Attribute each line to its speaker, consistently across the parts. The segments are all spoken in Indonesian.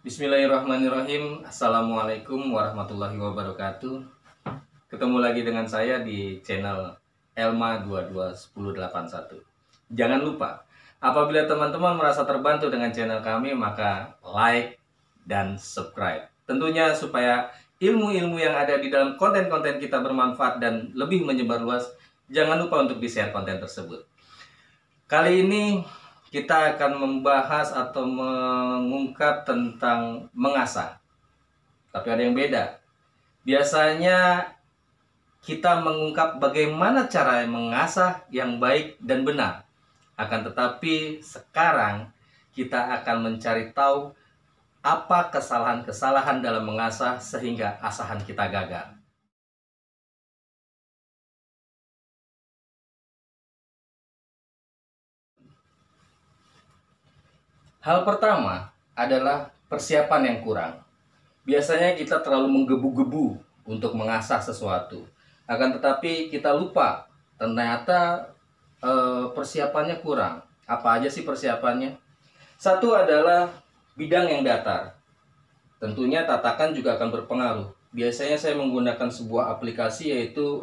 Speaker 1: Bismillahirrahmanirrahim. Assalamualaikum warahmatullahi wabarakatuh. Ketemu lagi dengan saya di channel Elma 221081. Jangan lupa, apabila teman-teman merasa terbantu dengan channel kami, maka like dan subscribe. Tentunya supaya ilmu-ilmu yang ada di dalam konten-konten kita bermanfaat dan lebih menyebar luas. Jangan lupa untuk di-share konten tersebut. Kali ini kita akan membahas atau mengungkap tentang mengasah. Tapi ada yang beda. Biasanya kita mengungkap bagaimana cara mengasah yang baik dan benar. Akan tetapi sekarang kita akan mencari tahu apa kesalahan-kesalahan dalam mengasah sehingga asahan kita gagal. Hal pertama adalah persiapan yang kurang. Biasanya kita terlalu menggebu-gebu untuk mengasah sesuatu. Akan tetapi kita lupa ternyata persiapannya kurang. Apa aja sih persiapannya? Satu adalah bidang yang datar. Tentunya tatakan juga akan berpengaruh. Biasanya saya menggunakan sebuah aplikasi yaitu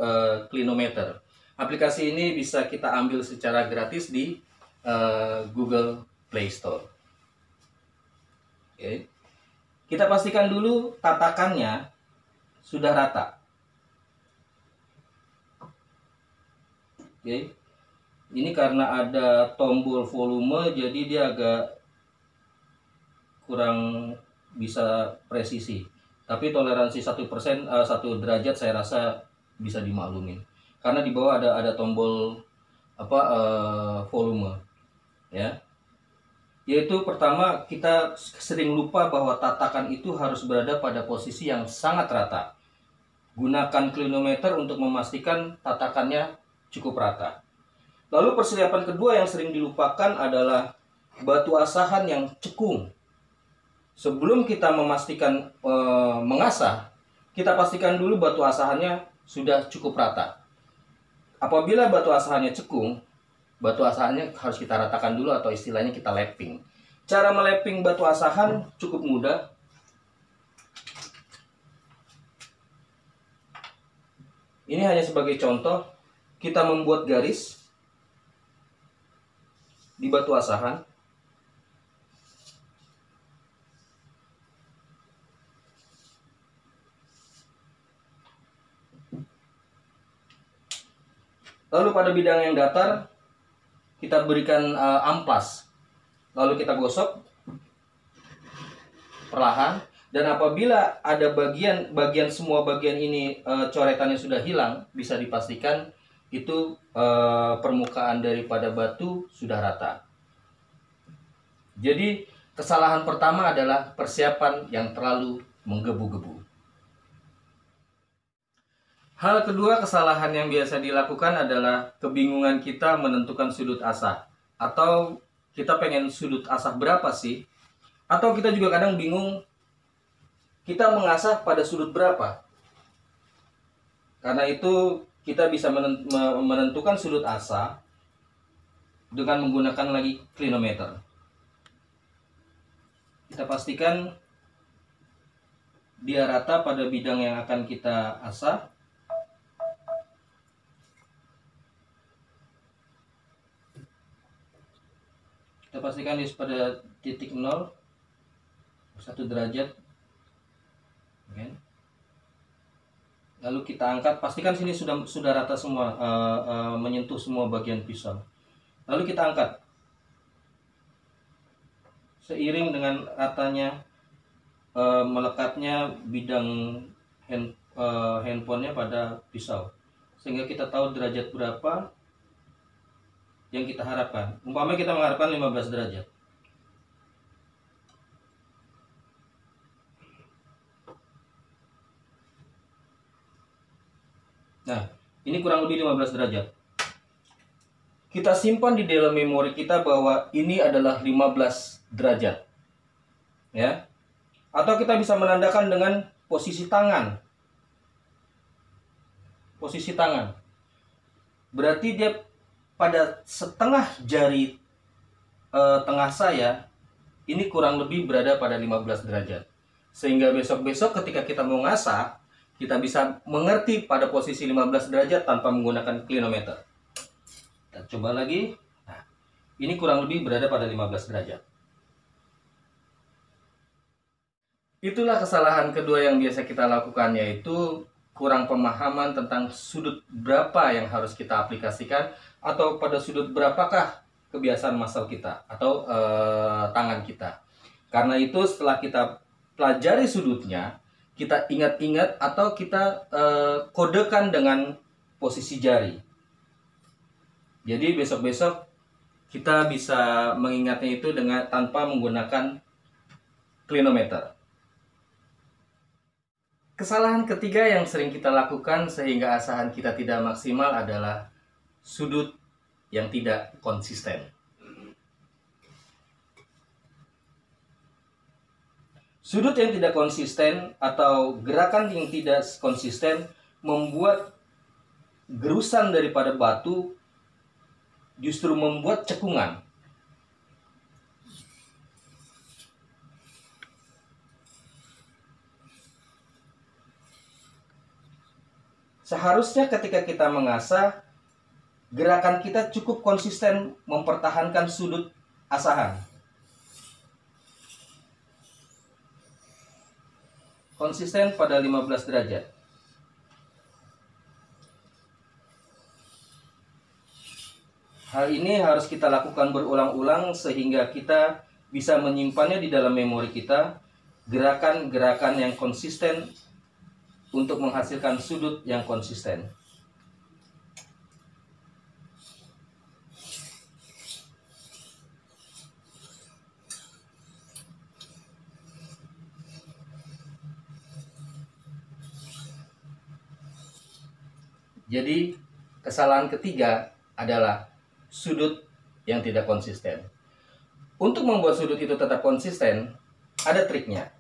Speaker 1: Clinometer. Aplikasi ini bisa kita ambil secara gratis di Google Play Store. Oke. Kita pastikan dulu tatakannya sudah rata. Oke. Ini karena ada tombol volume jadi dia agak kurang bisa presisi. Tapi toleransi 1%, 1 derajat saya rasa bisa dimaklumin. Karena di bawah ada tombol volume. Ya. Yaitu pertama, kita sering lupa bahwa tatakan itu harus berada pada posisi yang sangat rata. Gunakan clinometer untuk memastikan tatakannya cukup rata. Lalu persiapan kedua yang sering dilupakan adalah batu asahan yang cekung. Sebelum kita memastikan mengasah, kita pastikan dulu batu asahannya sudah cukup rata. Apabila batu asahannya cekung, batu asahannya harus kita ratakan dulu atau istilahnya kita lapping. Cara melapping batu asahan cukup mudah. Ini hanya sebagai contoh, kita membuat garis di batu asahan. Lalu pada bidang yang datar, kita berikan amplas, lalu kita gosok perlahan. Dan apabila ada semua bagian ini coretannya sudah hilang, bisa dipastikan itu permukaan daripada batu sudah rata. Jadi kesalahan pertama adalah persiapan yang terlalu menggebu-gebu. Hal kedua, kesalahan yang biasa dilakukan adalah kebingungan kita menentukan sudut asah. Atau kita pengen sudut asah berapa sih? Atau kita juga kadang bingung kita mengasah pada sudut berapa. Karena itu kita bisa menentukan sudut asah dengan menggunakan lagi clinometer. Kita pastikan dia rata pada bidang yang akan kita asah. Kita pastikan di pada titik 0, 1 derajat. Oke. Lalu kita angkat, pastikan sini sudah rata semua, menyentuh semua bagian pisau. Lalu kita angkat. Seiring dengan ratanya melekatnya bidang handphonenya pada pisau. Sehingga kita tahu derajat berapa yang kita harapkan. Umpamanya kita mengharapkan 15 derajat. Nah, ini kurang lebih 15 derajat. Kita simpan di dalam memori kita bahwa ini adalah 15 derajat. Ya. Atau kita bisa menandakan dengan posisi tangan. Posisi tangan. Berarti dia pada setengah jari tengah saya ini kurang lebih berada pada 15 derajat. Sehingga besok-besok ketika kita mau ngasah, kita bisa mengerti pada posisi 15 derajat tanpa menggunakan clinometer. Kita coba lagi. Nah, ini kurang lebih berada pada 15 derajat. Itulah kesalahan kedua yang biasa kita lakukan, yaitu kurang pemahaman tentang sudut berapa yang harus kita aplikasikan, atau pada sudut berapakah kebiasaan muscle kita atau tangan kita. Karena itu setelah kita pelajari sudutnya, kita ingat-ingat atau kita kodekan dengan posisi jari. Jadi besok-besok kita bisa mengingatnya itu dengan tanpa menggunakan clinometer. Kesalahan ketiga yang sering kita lakukan sehingga asahan kita tidak maksimal adalah sudut yang tidak konsisten. Sudut yang tidak konsisten atau gerakan yang tidak konsisten membuat gerusan daripada batu justru membuat cekungan. Seharusnya ketika kita mengasah, gerakan kita cukup konsisten mempertahankan sudut asahan. Konsisten pada 15 derajat. Hal ini harus kita lakukan berulang-ulang sehingga kita bisa menyimpannya di dalam memori kita, gerakan-gerakan yang konsisten untuk menghasilkan sudut yang konsisten. Jadi, kesalahan ketiga adalah sudut yang tidak konsisten. Untuk membuat sudut itu tetap konsisten, ada triknya.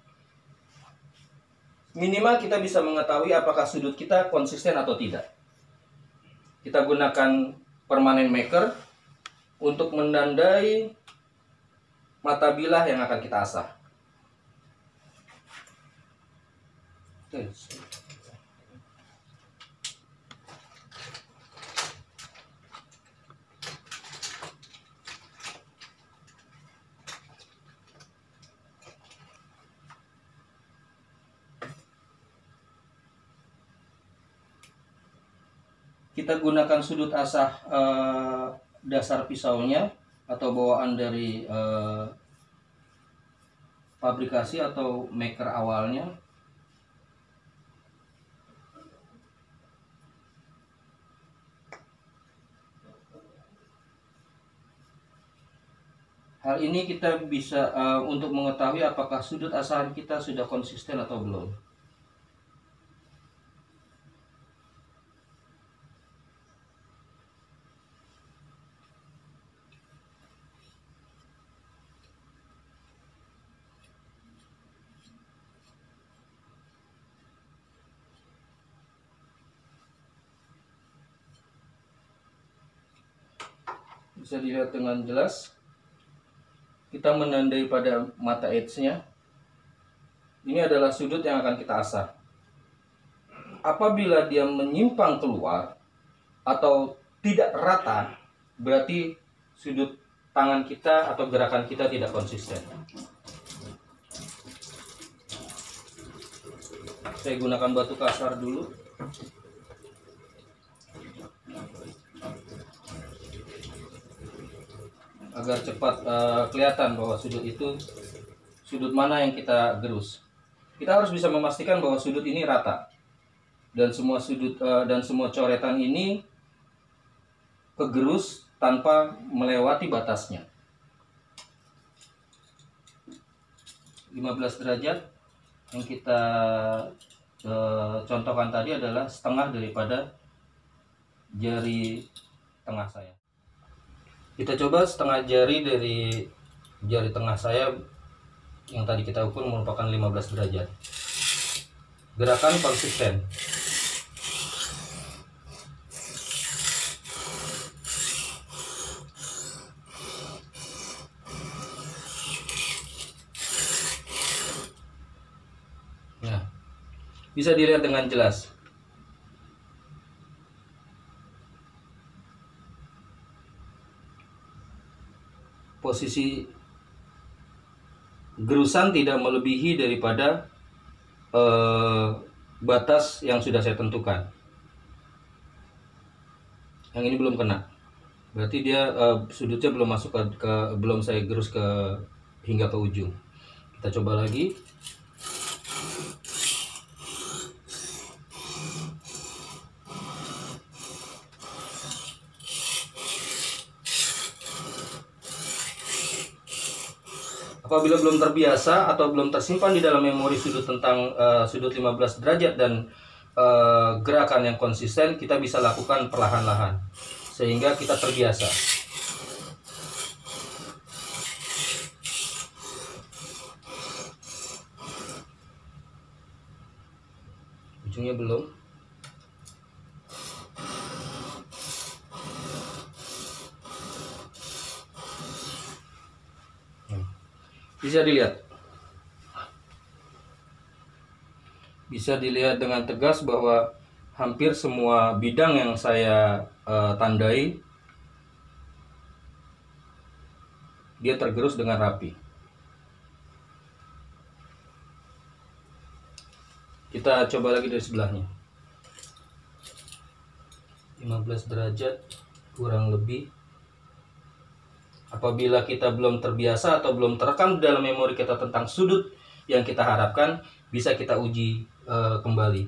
Speaker 1: Minimal kita bisa mengetahui apakah sudut kita konsisten atau tidak. Kita gunakan permanent marker untuk menandai mata bilah yang akan kita asah. Kita gunakan sudut asah dasar pisaunya atau bawaan dari fabrikasi atau maker awalnya. Hal ini kita bisa untuk mengetahui apakah sudut asahan kita sudah konsisten atau belum. Bisa dilihat dengan jelas. Kita menandai pada mata edge-nya. Ini adalah sudut yang akan kita asah. Apabila dia menyimpang keluar atau tidak rata, berarti sudut tangan kita atau gerakan kita tidak konsisten. Saya gunakan batu kasar dulu. Agar cepat kelihatan bahwa sudut itu sudut mana yang kita gerus. Kita harus bisa memastikan bahwa sudut ini rata dan semua sudut dan semua coretan ini kegerus tanpa melewati batasnya. 15 derajat yang kita contohkan tadi adalah setengah daripada jari tengah saya. Kita coba setengah jari dari jari tengah saya yang tadi kita ukur merupakan 15 derajat. Gerakan konsisten. Nah, bisa dilihat dengan jelas. Posisi gerusan tidak melebihi daripada batas yang sudah saya tentukan. Yang ini belum kena, berarti dia sudutnya belum masuk belum saya gerus hingga ke ujung. Kita coba lagi. Apabila belum terbiasa atau belum tersimpan di dalam memori sudut tentang sudut 15 derajat dan gerakan yang konsisten, kita bisa lakukan perlahan-lahan sehingga kita terbiasa. Ujungnya belum. Bisa dilihat dengan tegas bahwa hampir semua bidang yang saya tandai dia tergerus dengan rapi. Kita coba lagi dari sebelahnya. 15 derajat kurang lebih. Apabila kita belum terbiasa atau belum terekam dalam memori kita tentang sudut yang kita harapkan, bisa kita uji kembali.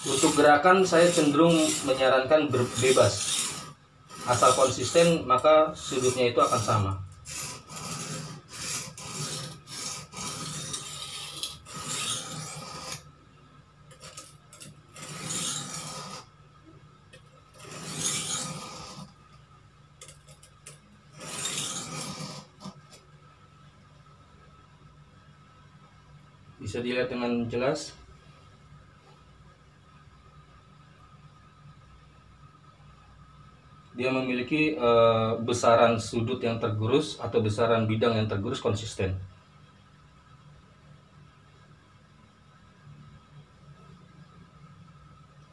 Speaker 1: Untuk gerakan saya cenderung menyarankan bebas. Asal konsisten maka sudutnya itu akan sama. Bisa dilihat dengan jelas. Dia memiliki besaran sudut yang tergerus atau besaran bidang yang tergerus konsisten.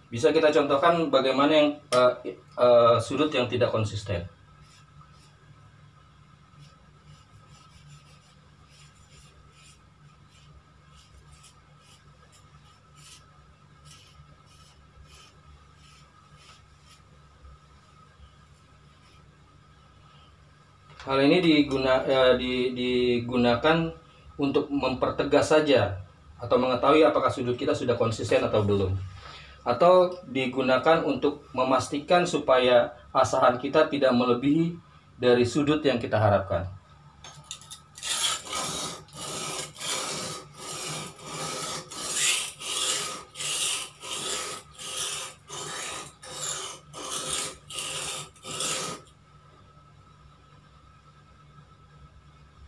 Speaker 1: Bisa kita contohkan bagaimana yang sudut yang tidak konsisten. Hal ini digunakan untuk mempertegas saja atau mengetahui apakah sudut kita sudah konsisten atau belum. Atau digunakan untuk memastikan supaya asahan kita tidak melebihi dari sudut yang kita harapkan.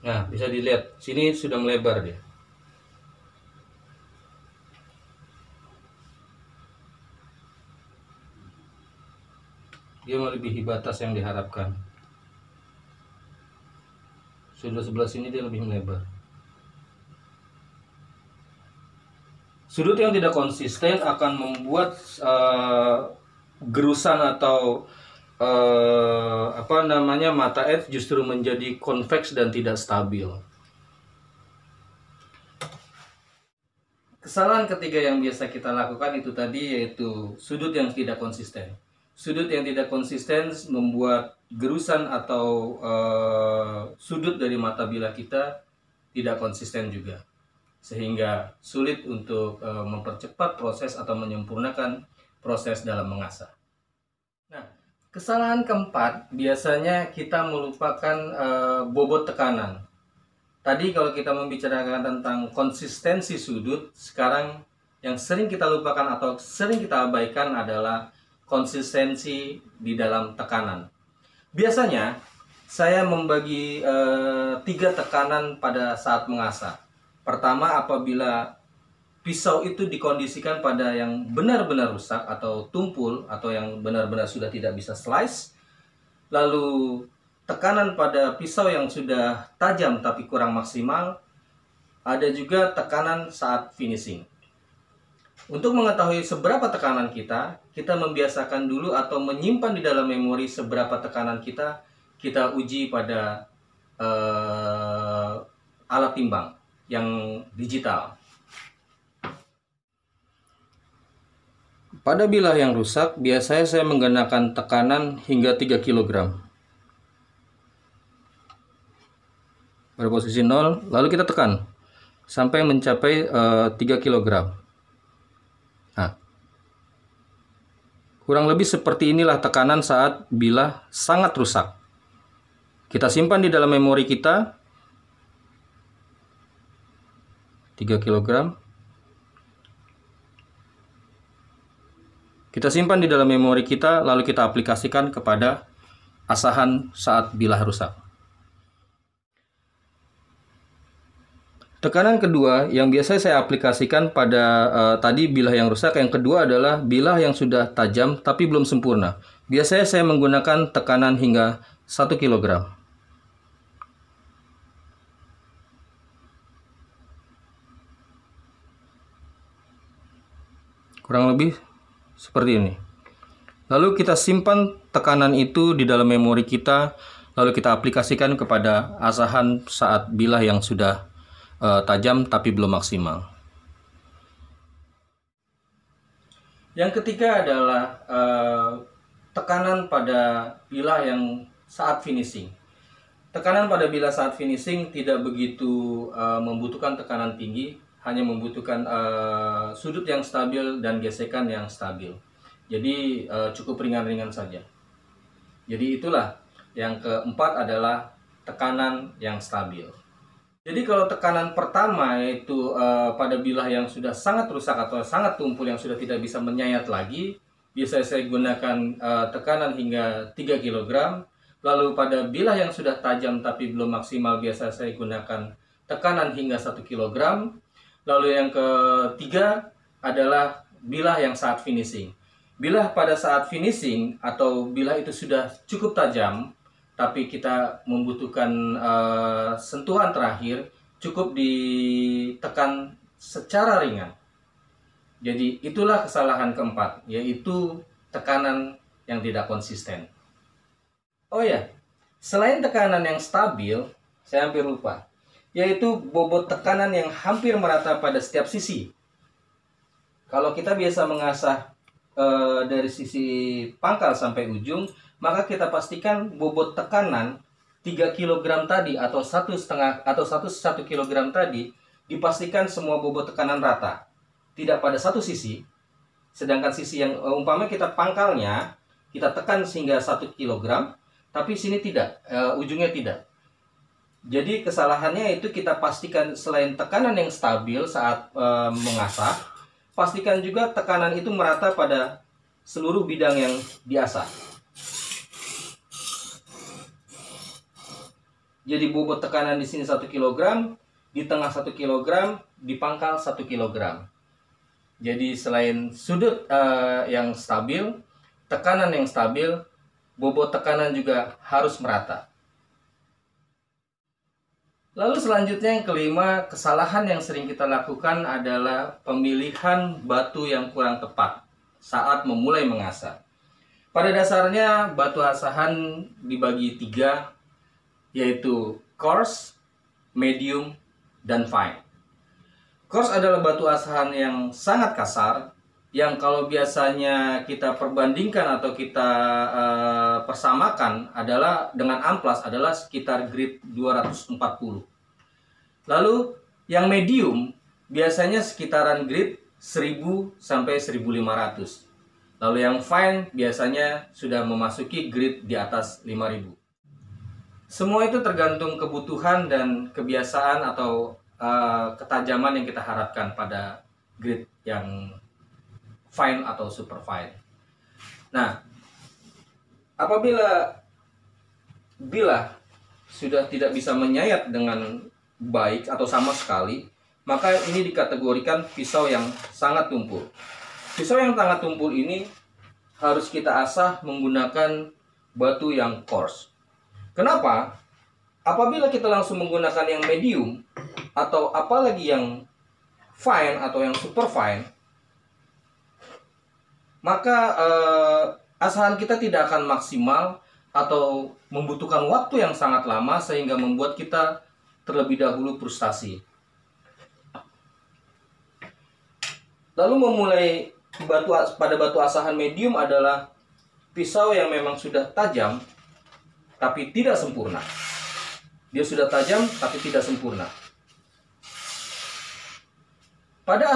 Speaker 1: Nah, bisa dilihat, sini sudah melebar dia. Dia melebihi batas yang diharapkan. Sudut sebelah sini dia lebih melebar. Sudut yang tidak konsisten akan membuat gerusan atau mata F justru menjadi konveks dan tidak stabil. Kesalahan ketiga yang biasa kita lakukan itu tadi, yaitu sudut yang tidak konsisten. Sudut yang tidak konsisten membuat gerusan atau sudut dari mata bilah kita tidak konsisten juga, sehingga sulit untuk mempercepat proses atau menyempurnakan proses dalam mengasah. Nah, kesalahan keempat biasanya kita melupakan bobot tekanan. Tadi kalau kita membicarakan tentang konsistensi sudut, sekarang yang sering kita lupakan atau sering kita abaikan adalah konsistensi di dalam tekanan. Biasanya saya membagi 3 tekanan pada saat mengasah. Pertama, apabila pisau itu dikondisikan pada yang benar-benar rusak atau tumpul atau yang benar-benar sudah tidak bisa slice. Lalu tekanan pada pisau yang sudah tajam tapi kurang maksimal, ada juga tekanan saat finishing. Untuk mengetahui seberapa tekanan kita membiasakan dulu atau menyimpan di dalam memori seberapa tekanan kita uji pada alat timbang yang digital. Pada bilah yang rusak, biasanya saya menggunakan tekanan hingga 3 kg. Pada posisi 0, lalu kita tekan sampai mencapai 3 kg. Nah, kurang lebih seperti inilah tekanan saat bilah sangat rusak. Kita simpan di dalam memori kita 3 kg. Kita simpan di dalam memori kita, lalu kita aplikasikan kepada asahan saat bilah rusak. Tekanan kedua yang biasa saya aplikasikan pada tadi bilah yang rusak, yang kedua adalah bilah yang sudah tajam tapi belum sempurna. Biasanya saya menggunakan tekanan hingga 1 kg. Kurang lebih seperti ini. Lalu kita simpan tekanan itu di dalam memori kita, lalu kita aplikasikan kepada asahan saat bilah yang sudah tajam tapi belum maksimal. Yang ketiga adalah tekanan pada bilah yang saat finishing. Tekanan pada bilah saat finishing tidak begitu membutuhkan tekanan tinggi, hanya membutuhkan sudut yang stabil dan gesekan yang stabil. Jadi cukup ringan-ringan saja. Jadi itulah yang keempat adalah tekanan yang stabil. Jadi kalau tekanan pertama yaitu pada bilah yang sudah sangat rusak atau sangat tumpul yang sudah tidak bisa menyayat lagi, biasanya saya gunakan tekanan hingga 3 kg. Lalu pada bilah yang sudah tajam tapi belum maksimal, biasa saya gunakan tekanan hingga 1 kg. Lalu yang ketiga adalah bilah yang saat finishing. Bilah pada saat finishing atau bilah itu sudah cukup tajam, tapi kita membutuhkan sentuhan terakhir, cukup ditekan secara ringan. Jadi itulah kesalahan keempat, yaitu tekanan yang tidak konsisten. Oh ya, selain tekanan yang stabil, saya hampir lupa, yaitu bobot tekanan yang hampir merata pada setiap sisi. Kalau kita biasa mengasah dari sisi pangkal sampai ujung, maka kita pastikan bobot tekanan 3 kg tadi atau 1,5 atau 1 kg tadi dipastikan semua bobot tekanan rata. Tidak pada satu sisi, sedangkan sisi yang umpamanya kita pangkalnya kita tekan sehingga 1 kg, tapi sini tidak, ujungnya tidak. Jadi kesalahannya itu kita pastikan selain tekanan yang stabil saat mengasah, pastikan juga tekanan itu merata pada seluruh bidang yang diasah. Jadi bobot tekanan di sini 1 kg, di tengah 1 kg, di pangkal 1 kg. Jadi selain sudut yang stabil, tekanan yang stabil, bobot tekanan juga harus merata. Lalu selanjutnya yang kelima, kesalahan yang sering kita lakukan adalah pemilihan batu yang kurang tepat saat memulai mengasah. Pada dasarnya batu asahan dibagi 3, yaitu coarse, medium, dan fine. Coarse adalah batu asahan yang sangat kasar, yang kalau biasanya kita perbandingkan atau kita persamakan adalah dengan amplas adalah sekitar grade 240. Lalu yang medium biasanya sekitaran grade 1000 sampai 1500. Lalu yang fine biasanya sudah memasuki grade di atas 5000. Semua itu tergantung kebutuhan dan kebiasaan atau ketajaman yang kita harapkan pada grade yang fine atau super fine. Nah, apabila bilah sudah tidak bisa menyayat dengan baik atau sama sekali, maka ini dikategorikan pisau yang sangat tumpul. Pisau yang sangat tumpul ini harus kita asah menggunakan batu yang coarse. Kenapa? Apabila kita langsung menggunakan yang medium atau apalagi yang fine atau yang super fine, maka asahan kita tidak akan maksimal atau membutuhkan waktu yang sangat lama sehingga membuat kita terlebih dahulu frustasi. Lalu memulai pada batu asahan medium adalah pisau yang memang sudah tajam tapi tidak sempurna. Dia sudah tajam tapi tidak sempurna. Pada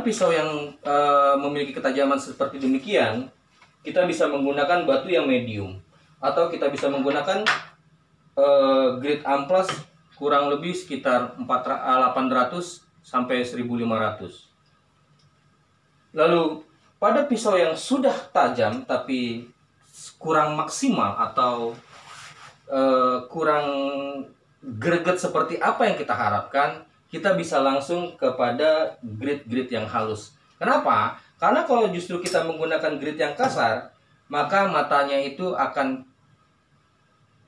Speaker 1: pisau yang memiliki ketajaman seperti demikian, kita bisa menggunakan batu yang medium, atau kita bisa menggunakan grade amplas kurang lebih sekitar 800 sampai 1500. Lalu pada pisau yang sudah tajam tapi kurang maksimal atau kurang greget seperti apa yang kita harapkan, kita bisa langsung kepada grit-grit yang halus. Kenapa? Karena kalau justru kita menggunakan grit yang kasar, maka matanya itu akan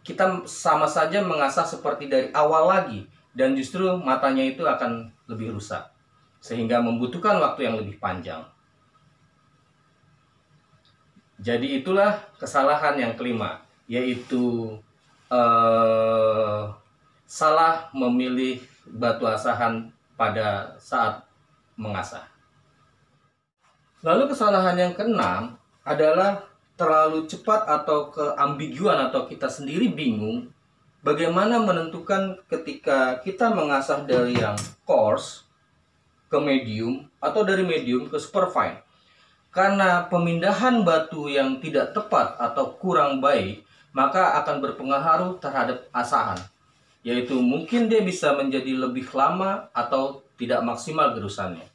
Speaker 1: kita sama saja mengasah seperti dari awal lagi, dan justru matanya itu akan lebih rusak sehingga membutuhkan waktu yang lebih panjang. Jadi itulah kesalahan yang kelima, yaitu salah memilih batu asahan pada saat mengasah. Lalu kesalahan yang keenam adalah terlalu cepat atau keambiguan atau kita sendiri bingung bagaimana menentukan ketika kita mengasah dari yang coarse ke medium atau dari medium ke super fine. Karena pemindahan batu yang tidak tepat atau kurang baik, maka akan berpengaruh terhadap asahan. Yaitu mungkin dia bisa menjadi lebih lama atau tidak maksimal gerusannya.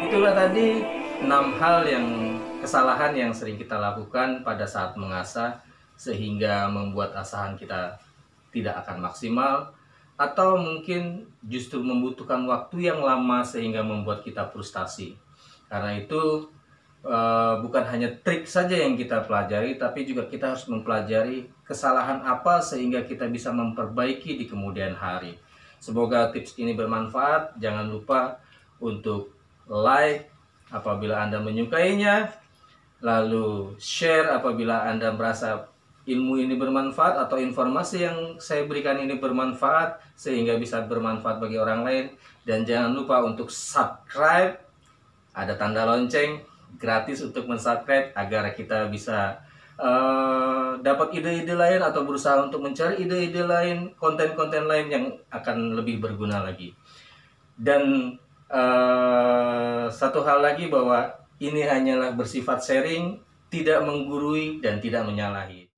Speaker 1: Itulah tadi 6 hal kesalahan yang sering kita lakukan pada saat mengasah, sehingga membuat asahan kita tidak akan maksimal, atau mungkin justru membutuhkan waktu yang lama sehingga membuat kita frustasi. Karena itu bukan hanya trik saja yang kita pelajari, tapi juga kita harus mempelajari kesalahan apa sehingga kita bisa memperbaiki di kemudian hari. Semoga tips ini bermanfaat. Jangan lupa untuk like apabila Anda menyukainya, lalu share apabila Anda merasa ilmu ini bermanfaat atau informasi yang saya berikan ini bermanfaat sehingga bisa bermanfaat bagi orang lain. Dan jangan lupa untuk subscribe, ada tanda lonceng gratis untuk mensubscribe agar kita bisa dapat ide-ide lain atau berusaha untuk mencari ide-ide lain, konten-konten lain yang akan lebih berguna lagi. Dan satu hal lagi, bahwa ini hanyalah bersifat sharing, tidak menggurui dan tidak menyalahi.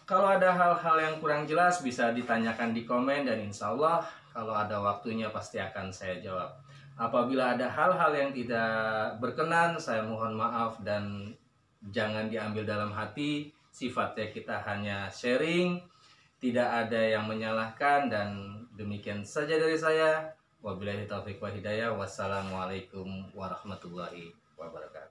Speaker 1: Kalau ada hal-hal yang kurang jelas bisa ditanyakan di komen, dan insya Allah kalau ada waktunya pasti akan saya jawab. Apabila ada hal-hal yang tidak berkenan, saya mohon maaf dan jangan diambil dalam hati. Sifatnya kita hanya sharing, tidak ada yang menyalahkan, dan demikian saja dari saya. Wabillahi taufiq wa hidayah. Wassalamualaikum warahmatullahi wabarakatuh.